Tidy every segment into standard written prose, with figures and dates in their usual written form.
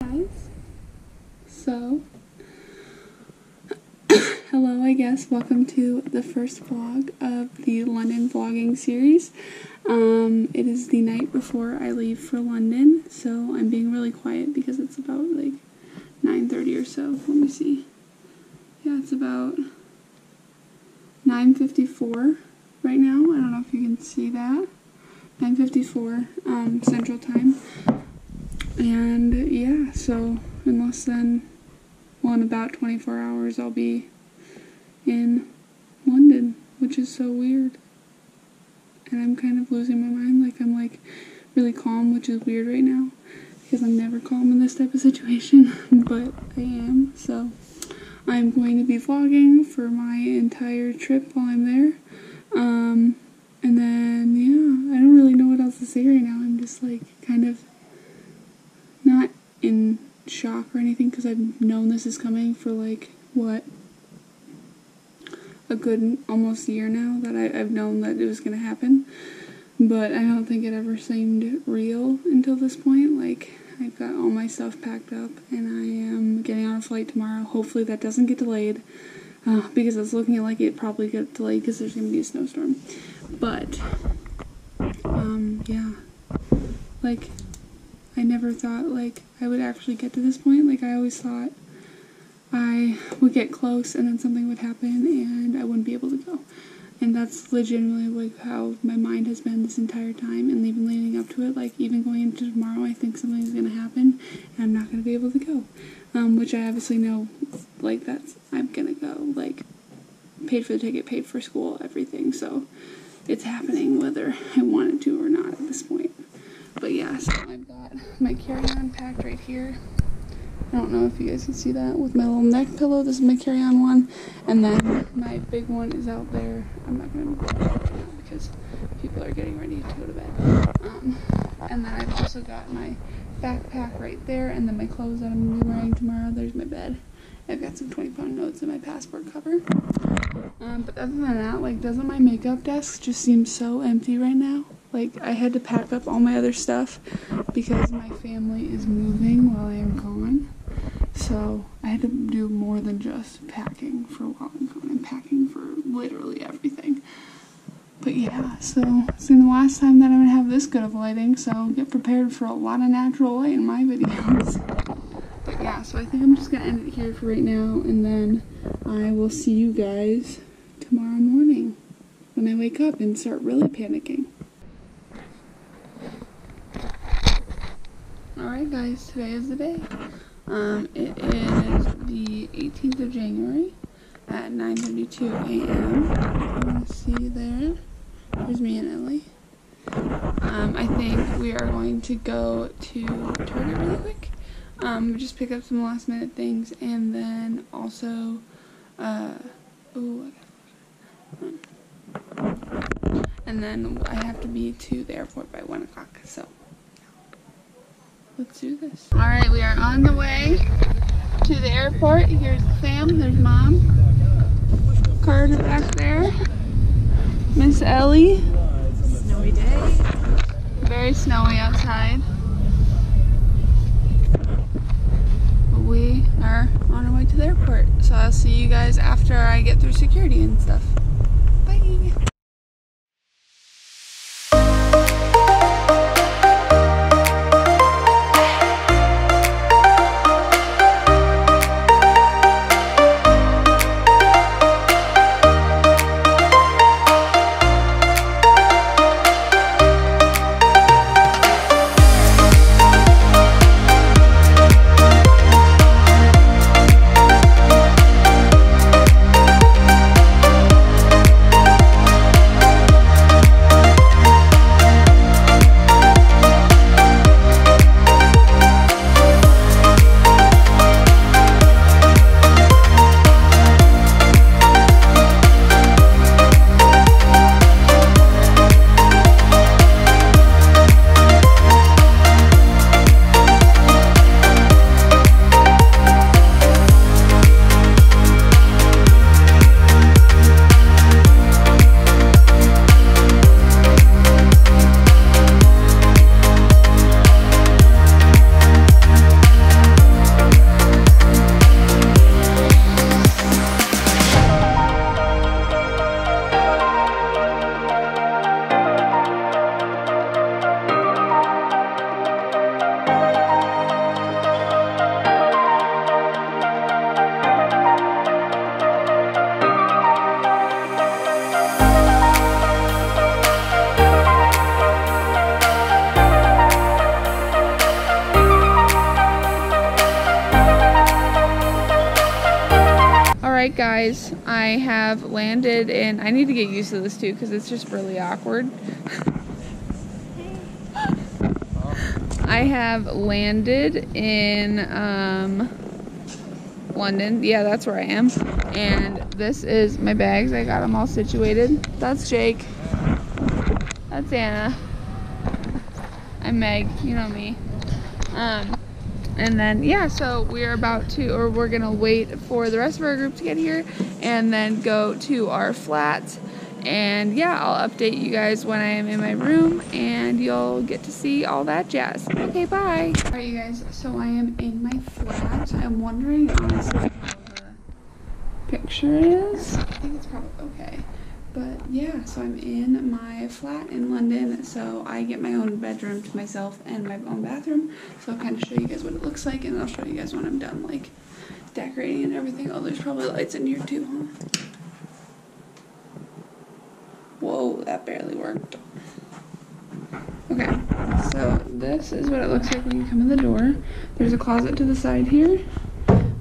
Guys, so hello, I guess. Welcome to the first vlog of the London vlogging series. It is the night before I leave for London, so I'm being really quiet because it's about like 9:30 or so. Let me see. Yeah, it's about 9:54 right now. I don't know if you can see that. 9:54 Central Time. And yeah, so in less than, well, in about 24 hours, I'll be in London, which is so weird. And I'm kind of losing my mind. Like, I'm like really calm, which is weird right now because I'm never calm in this type of situation, but I am. So I'm going to be vlogging for my entire trip while I'm there. And then, yeah, I don't really know what else to say right now. I'm just like kind of not in shock or anything because I've known this is coming for like, what, a good almost year now that I've known that it was going to happen. But I don't think it ever seemed real until this point. Like, I've got all my stuff packed up and I am getting on a flight tomorrow. Hopefully that doesn't get delayed because it's looking like it probably got delayed because there's going to be a snowstorm. But, yeah, like, I never thought, like, I would actually get to this point. Like, I always thought I would get close and then something would happen and I wouldn't be able to go. And that's legitimately, like, how my mind has been this entire time, and even leading up to it. Like, even going into tomorrow, I think something's going to happen and I'm not going to be able to go. Which I obviously know, like, I'm going to go. Like, paid for the ticket, paid for school, everything. So it's happening whether I wanted to or not at this point. But yeah, so I've got my carry-on packed right here. I don't know if you guys can see that with my little neck pillow. This is my carry-on one. And then my big one is out there. I'm not going to go right now because people are getting ready to go to bed. And then I've also got my backpack right there. And then my clothes that I'm going to be wearing tomorrow. There's my bed. I've got some 20-pound notes in my passport cover. But other than that, like, doesn't my makeup desk just seem so empty right now? Like, I had to pack up all my other stuff because my family is moving while I am gone. So I had to do more than just packing for while I'm gone. I'm packing for literally everything. But yeah, so it's the last time that I'm going to have this good of lighting, so get prepared for a lot of natural light in my videos. But yeah, so I think I'm just going to end it here for right now, and then I will see you guys tomorrow morning when I wake up and start really panicking. Alright guys, today is the day. It is the 18th of January at 9:32 a.m. You can see there. There's me and Ellie. I think we are going to go to Target really quick. Just pick up some last minute things, and then also, and then I have to be to the airport by 1 o'clock, so let's do this. Alright, we are on the way to the airport. Here's the fam, there's Mom, Carter back there, Miss Ellie. Snowy day. Very snowy outside. We are on our way to the airport, so I'll see you guys after I get through security and stuff. Bye! Alright guys, I have landed in, I need to get used to this too because it's just really awkward. I have landed in London. Yeah, that's where I am. And this is my bags. I got them all situated. That's Jake. That's Anna. I'm Meg. You know me. And then, yeah, so we're about to, or we're gonna wait for the rest of our group to get here and then go to our flat. And yeah, I'll update you guys when I am in my room and you'll get to see all that jazz. Okay, bye. Alright, you guys, so I am in my flat. I'm wondering, honestly, how the picture is. I think it's probably okay. But yeah, so I'm in my flat in London, so I get my own bedroom to myself and my own bathroom. So I'll kind of show you guys what it looks like, and I'll show you guys when I'm done, like, decorating and everything. Oh, there's probably lights in here too, huh? Whoa, that barely worked. Okay, so this is what it looks like when you come in the door. There's a closet to the side here,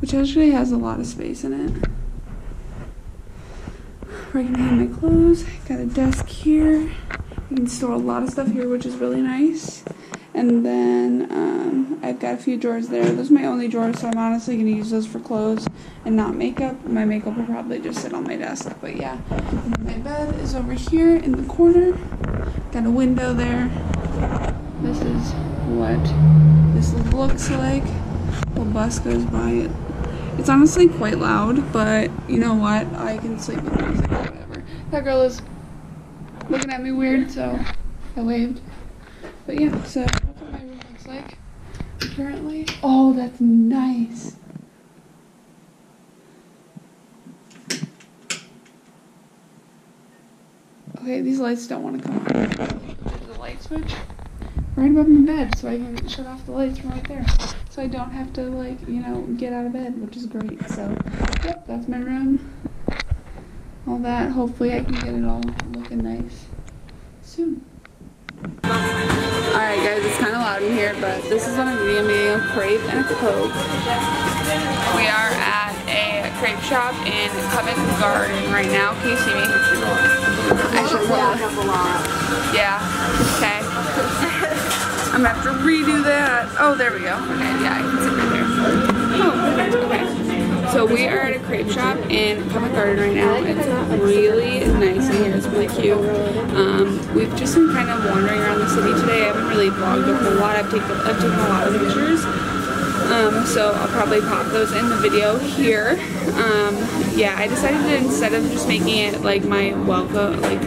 which actually has a lot of space in it. Where I can hang my clothes. Got a desk here. You can store a lot of stuff here, which is really nice. And then I've got a few drawers there. Those are my only drawers, so I'm honestly going to use those for clothes and not makeup. My makeup will probably just sit on my desk, but yeah. And then my bed is over here in the corner. Got a window there. This is what this looks like. The bus goes by it. It's honestly quite loud, but you know what? I can sleep with music or whatever. That girl is looking at me weird, so I waved. But yeah, so that's what my room looks like currently. Oh, that's nice. Okay, these lights don't want to come on. There's a light switch right above my bed, so I can shut off the lights from right there. So I don't have to, like, you know, get out of bed, which is great. So, yep, that's my room. All that. Hopefully I can get it all looking nice soon. Alright guys, it's kind of loud in here, but this is what I'm eating. I'm eating a crepe and a Coke. We are at a crepe shop in Covent Garden right now. Can you see me? I should yeah, okay. I'm gonna have to redo that. Oh, there we go. Okay, yeah, I can sit right there. Oh, perfect. Okay. So we are at a crepe shop in Covent Garden right now. It's really nice in here. It's really cute. We've just been kind of wandering around the city today. I haven't really vlogged a whole lot. I've taken a lot of pictures. So I'll probably pop those in the video here. Yeah, I decided to, instead of just making it like my welcome, like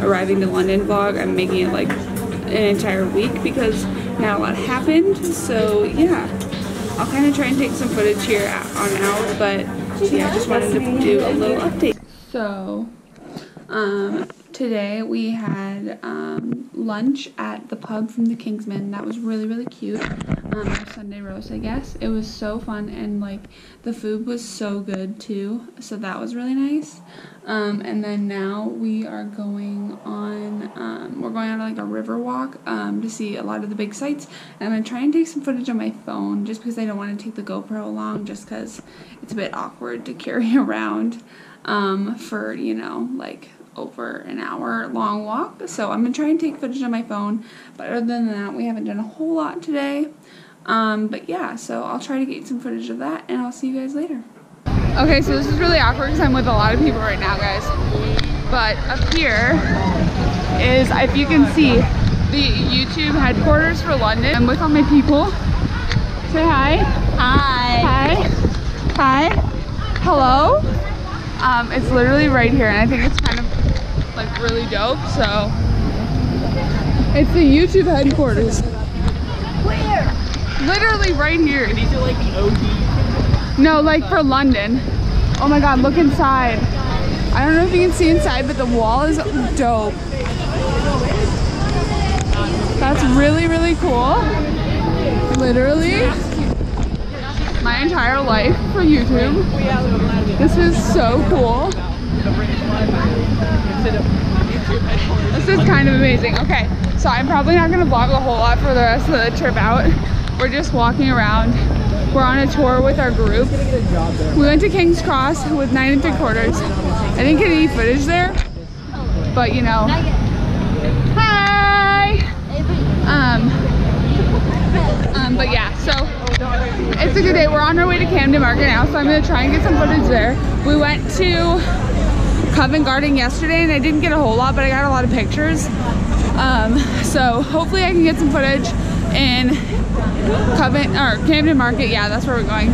arriving to London vlog, I'm making it like an entire week because not a lot happened. So yeah, I'll kind of try and take some footage here on out, but yeah, I just wanted to do a little update. So today we had lunch at the pub from the Kingsman. That was really, really cute. Sunday roast, I guess. It was so fun, and like the food was so good too, so that was really nice. And then now we are going on we're going on like a river walk to see a lot of the big sights, and I'm gonna try and take some footage on my phone just because I don't want to take the GoPro along, just because it's a bit awkward to carry around for, you know, like over an hour long walk. So I'm gonna try and take footage on my phone, but other than that we haven't done a whole lot today. But yeah, so I'll try to get some footage of that, and I'll see you guys later. Okay, so this is really awkward because I'm with a lot of people right now, guys. But up here is, if you can see, the YouTube headquarters for London. I'm with all my people. Say hi. Hi. Hi. Hi. Hello. It's literally right here, and I think it's kind of like really dope. So it's the YouTube headquarters. Where? Literally right here. These are like the OG. No, like for London. Oh my god, look inside. I don't know if you can see inside, but the wall is dope. That's really, really cool. Literally my entire life for YouTube. This is so cool. This is kind of amazing. Okay, so I'm probably not gonna vlog a whole lot for the rest of the trip out. We're just walking around we're on a tour with our group. We went to King's Cross with 9 3/4. I didn't get any footage there, but you know. Hi! But yeah, so it's a good day. We're on our way to Camden Market now, so I'm gonna try and get some footage there. We went to Covent Garden yesterday and I didn't get a whole lot, but I got a lot of pictures. So hopefully I can get some footage in Camden Market. Yeah, that's where we're going.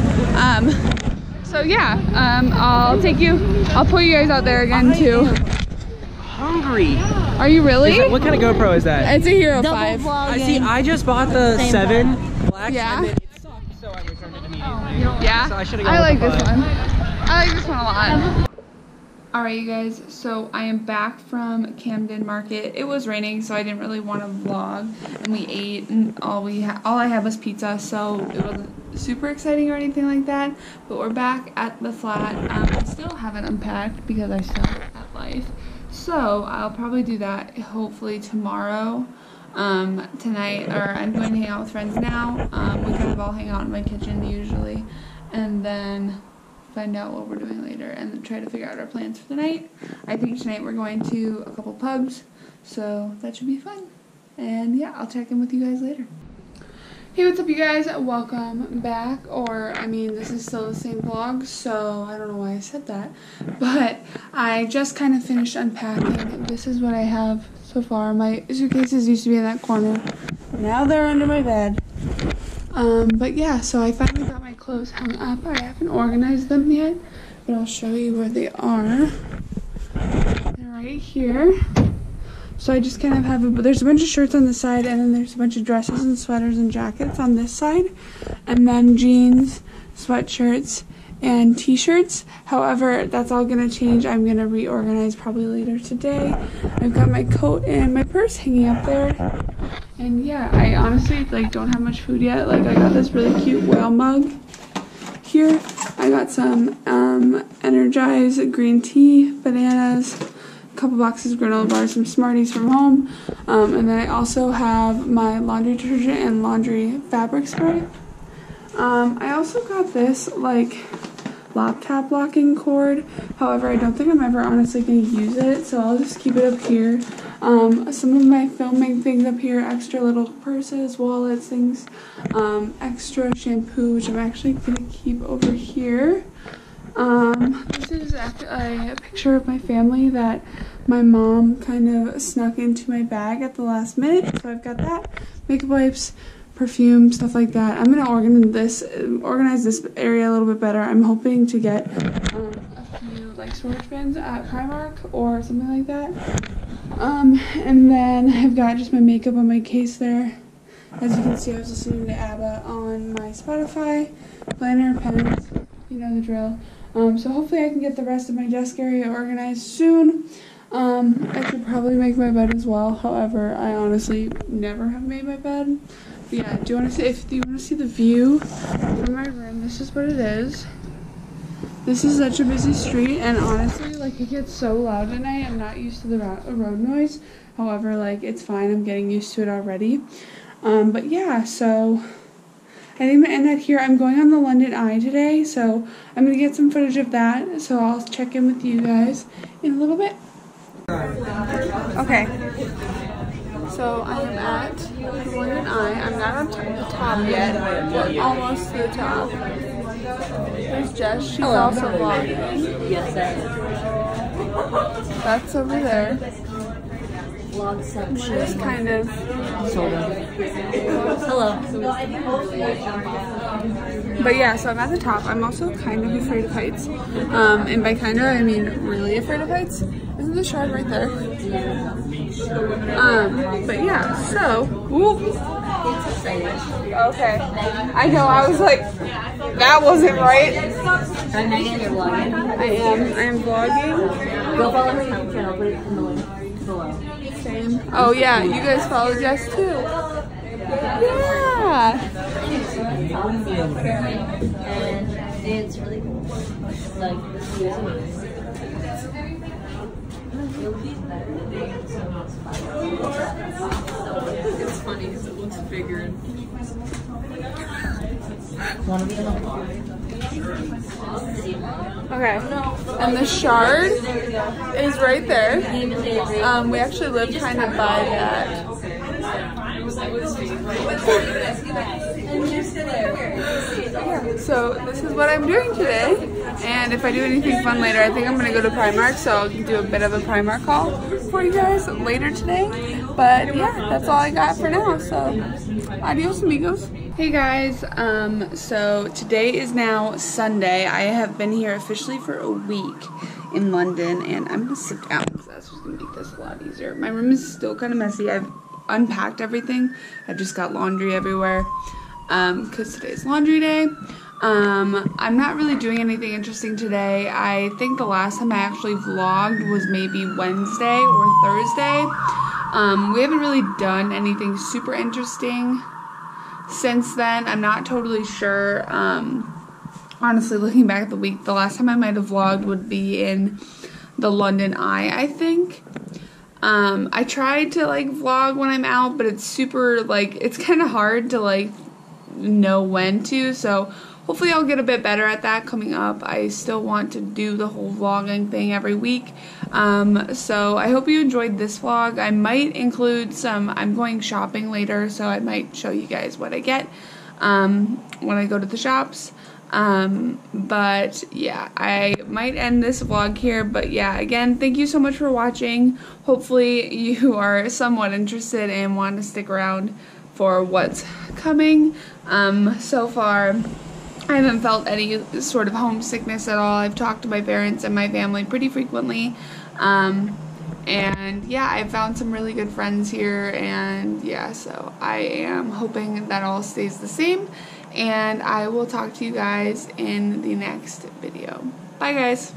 So yeah, I'll pull you guys out there again too. Hungry. Are you really? What kind of GoPro is that? It's a Hero 5. I see. I just bought the 7 Black. Yeah. And then it sucked, so I returned it immediately. Yeah. So I like this one. I like this one a lot. Alright you guys, so I am back from Camden Market. It was raining, so I didn't really want to vlog, and we ate, and all I had was pizza, so it wasn't super exciting or anything like that. But we're back at the flat. I still haven't unpacked because I suck at life, so I'll probably do that hopefully tomorrow. Tonight, or I'm going to hang out with friends now. We kind of all hang out in my kitchen usually, and then find out what we're doing later and then try to figure out our plans for the night. I think tonight we're going to a couple pubs, so that should be fun. And yeah, I'll check in with you guys later. Hey, what's up you guys? Welcome back, or I mean this is still the same vlog, so I don't know why I said that, but I just kind of finished unpacking. This is what I have so far. My suitcases used to be in that corner, now they're under my bed. But yeah, so I finally got my clothes hung up. I haven't organized them yet, but I'll show you where they are. They're right here. So I just kind of have there's a bunch of shirts on the side, and then there's a bunch of dresses and sweaters and jackets on this side, and then jeans, sweatshirts, and t-shirts. However, that's all gonna change. I'm gonna reorganize probably later today. I've got my coat and my purse hanging up there. And yeah, I honestly don't have much food yet. I got this really cute whale mug here. I got some Energized green tea, bananas, a couple boxes of granola bars, some Smarties from home, and then I also have my laundry detergent and laundry fabric spray. I also got this laptop locking cord. However, I don't think I'm ever honestly going to use it, so I'll just keep it up here. Some of my filming things up here, extra little purses, wallets, things, extra shampoo, which I'm actually going to keep over here. This is a picture of my family that my mom kind of snuck into my bag at the last minute, so I've got that, makeup wipes, perfume, stuff like that. I'm going to organize this area a little bit better. I'm hoping to get a few storage bins at Primark or something like that. And then I've got just my makeup on my case there. As you can see, I was listening to ABBA on my Spotify, planner, pens, you know the drill. So hopefully I can get the rest of my desk area organized soon. I should probably make my bed as well. However, I honestly never have made my bed. But yeah, do you want to see the view from my room? This is what it is. This is such a busy street, and honestly, it gets so loud at night. I'm not used to the road noise. However, it's fine. I'm getting used to it already. But yeah, so I think I'm gonna end that here. I'm going on the London Eye today, so I'm gonna get some footage of that. So I'll check in with you guys in a little bit. Okay. So I am at the London Eye. I'm not on the top yet, but almost to the top. There's Jess. She's also vlogging. Yes, That's over there. Vlogception. She's kind of. Sort of. Hello. But yeah, so I'm at the top. I'm also kind of afraid of heights. And by kind of, I mean really afraid of heights. Isn't the shard right there? But yeah, so. Woo. Okay. I know, I was like, that wasn't right. I'm Megan, you're vlogging. I am vlogging. Go follow her channel, I'll put it in the link below. Same. Oh yeah, you guys follow Jess too. Yeah. And it's really cool. It's funny because it looks bigger. One of them. Okay, and the shard is right there. We actually live kind of by that. So this is what I'm doing today, and if I do anything fun later, I think I'm gonna go to Primark, so I'll do a bit of a Primark haul for you guys later today. But yeah, that's all I got for now, so adios amigos. Hey guys, so today is now Sunday. I have been here officially for a week in London, and I'm gonna sit down because that's just gonna make this a lot easier. My room is still kind of messy. I've unpacked everything. I've just got laundry everywhere because today's laundry day. I'm not really doing anything interesting today. I think the last time I actually vlogged was maybe Wednesday or Thursday. We haven't really done anything super interesting since then. I'm not totally sure. Honestly, looking back at the week, the last time I might have vlogged would be in the London Eye, I think. I tried to like vlog when I'm out, but it's super like, it's kind of hard to like know when to, so hopefully I'll get a bit better at that coming up. I still want to do the whole vlogging thing every week. So I hope you enjoyed this vlog. I might include some, I'm going shopping later, so I might show you guys what I get when I go to the shops. But yeah, I might end this vlog here, but yeah, again, thank you so much for watching. Hopefully you are somewhat interested and want to stick around for what's coming. So far, I haven't felt any sort of homesickness at all. I've talked to my parents and my family pretty frequently. And yeah, I found some really good friends here, and yeah, so I am hoping that all stays the same, and I will talk to you guys in the next video. Bye guys!